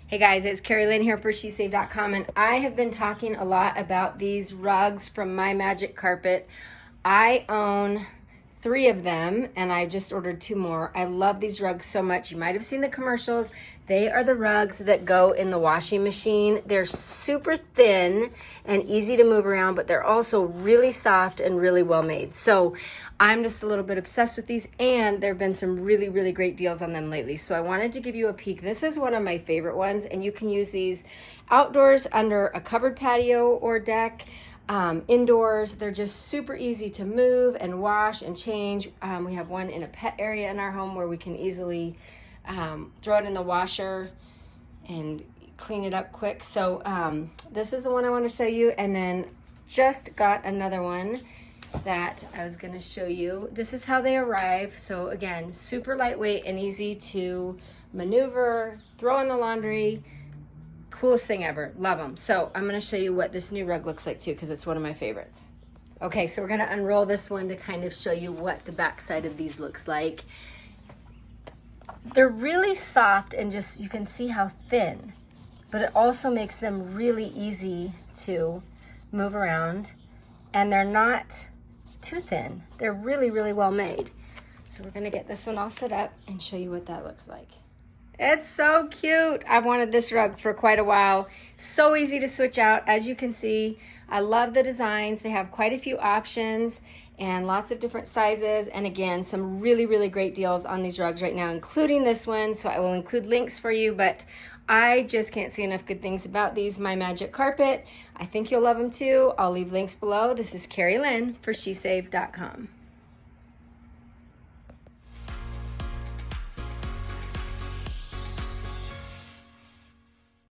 Hey guys, it's Carrie Lynn here for shesaved.com, and I have been talking a lot about these rugs from My Magic Carpet. I own 3 of them and I just ordered 2 more. I love these rugs so much. You might have seen the commercials. They are the rugs that go in the washing machine. They're super thin and easy to move around, but they're also really soft and really well made. So I'm just a little bit obsessed with these, and there have been some really great deals on them lately. So I wanted to give you a peek. This is one of my favorite ones, and you can use these outdoors under a covered patio or deck. Indoors, they're just super easy to move and wash and change. We have one in a pet area in our home where we can easily throw it in the washer and clean it up quick. So this is the one I want to show you, and then just got another one that I was going to show you. This is how they arrive. So again, super lightweight and easy to maneuver, throw in the laundry. Coolest thing ever. Love them. So I'm going to show you what this new rug looks like too, because it's one of my favorites. Okay, so we're going to unroll this one to kind of show you what the back side of these looks like. They're really soft and just, you can see how thin, but it also makes them really easy to move around, and they're not too thin. They're really well made. So we're going to get this one all set up and show you what that looks like. It's so cute. I've wanted this rug for quite a while. So easy to switch out. As you can see, I love the designs. They have quite a few options and lots of different sizes. And again, some really great deals on these rugs right now, including this one. So I will include links for you, but I just can't see enough good things about these My Magic Carpet. I think you'll love them too. I'll leave links below. This is Carrie Lynn for shesaved.com.